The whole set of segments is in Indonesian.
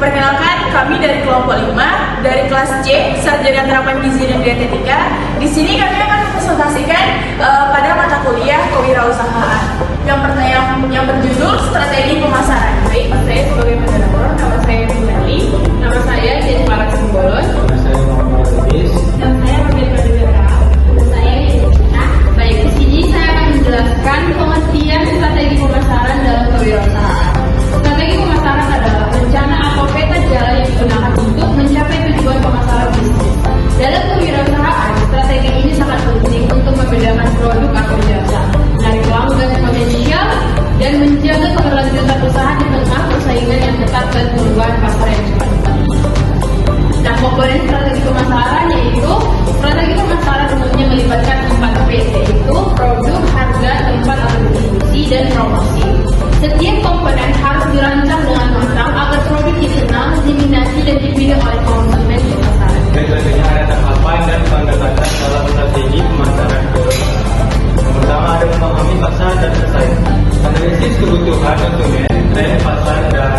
Perkenalkan, kami dari kelompok 5 dari kelas C, Sarjana Terapan Gizi dan Dietetika. Di sini kami akan mempresentasikan pada mata kuliah kewirausahaan yang berjudul Strategi Pemasaran. Baik, saya sebagai moderator, nama saya Bulali, nama saya Jennifer Simbolon, Nama saya Muhammad Idris. dan saya Rebecca Degara, dan saya Yusita. Baik, di sini saya akan menjelaskan pengertian strategi pemasaran dalam kewirausahaan. Strategi pemasaran adalah rencana atau peta jalan yang digunakan untuk mencapai tujuan pemasaran bisnis. Dalam kewirausahaan, strategi ini sangat penting untuk membedakan produk atau jasa, menarik pelanggan potensial, dan menjaga keberlanjutan usaha di tengah persaingan yang ketat dan perubahan pasar yang cepat. Nah, komponen strategi pemasaran yaitu strategi pemasaran umumnya melibatkan 4P, yaitu produk, harga, tempat atau distribusi, dan promosi. Setiap komponen harus dirancang dengan matang agar produk dikenal, diminati, dan dipilih oleh konsumen di pasaran. Selanjutnya ada tahapan dan pendekatan dalam strategi pemasaran kewirausahaan. Yang pertama ada memahami pasar dan pesaing. Analisis kebutuhan konsumen, tren pasar dan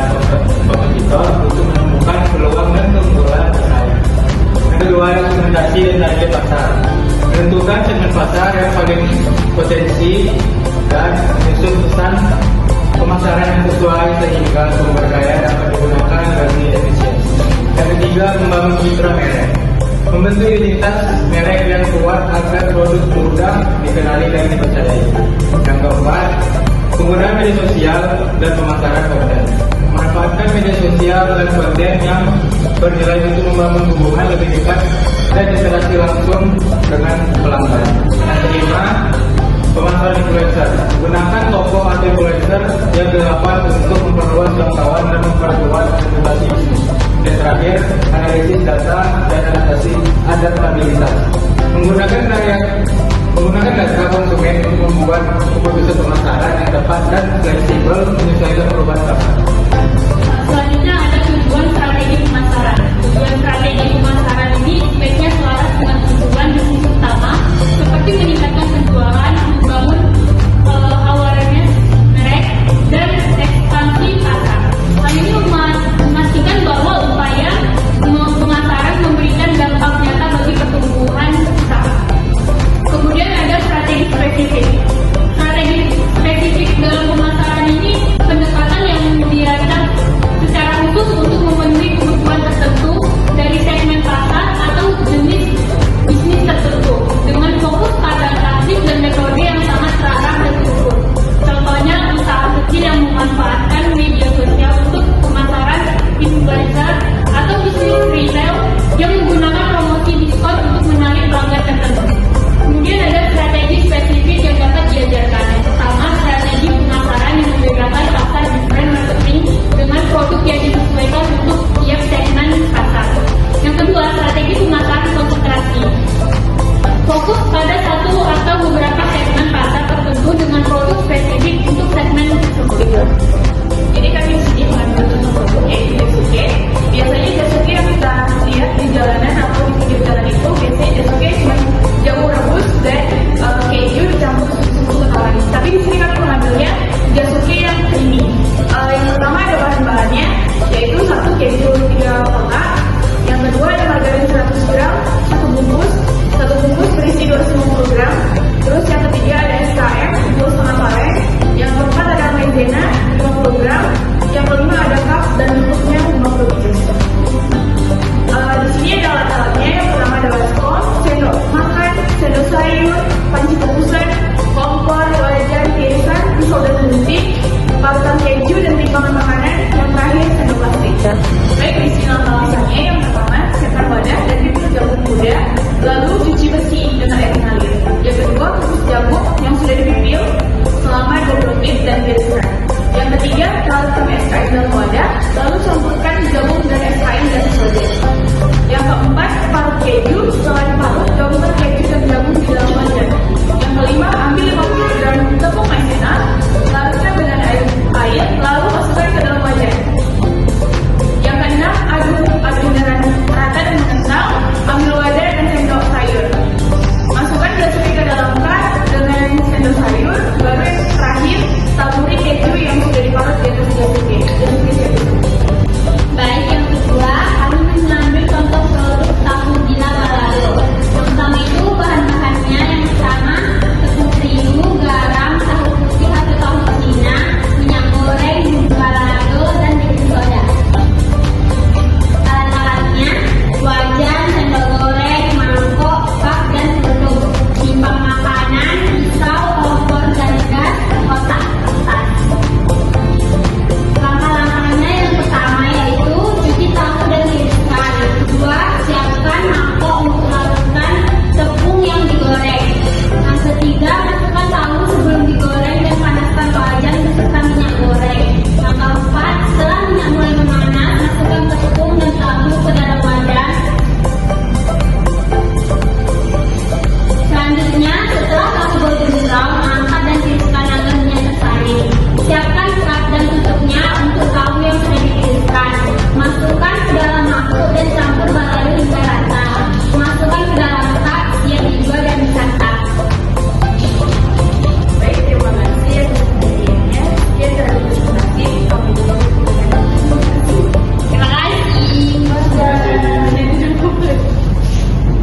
kompetitor untuk menemukan peluang dan keunggulan pesaing. Yang kedua ada segmentasi dan target pasar. Menentukan segmen pasar yang paling potensi dan menyusun pesan pemasaran yang sesuai sehingga sumber daya dapat digunakan lebih efisiensi. Yang ketiga, membangun citra merek. Membentuk identitas merek yang kuat agar produk mudah dikenali dan dipercayai. Yang keempat, penggunaan media sosial dan pemasaran konten. Memanfaatkan media sosial dan konten yang bernilai untuk membangun hubungan lebih dekat dan interaksi langsung dengan pelanggan. Yang kelima, pemasaran influencer. Gunakan tokoh atau influencer yang dilakukan untuk memperluas jangkauan dan memperluas reputasi bisnis. Dan terakhir, analisis data dan adaptabilitas. Menggunakan data konsumen untuk membuat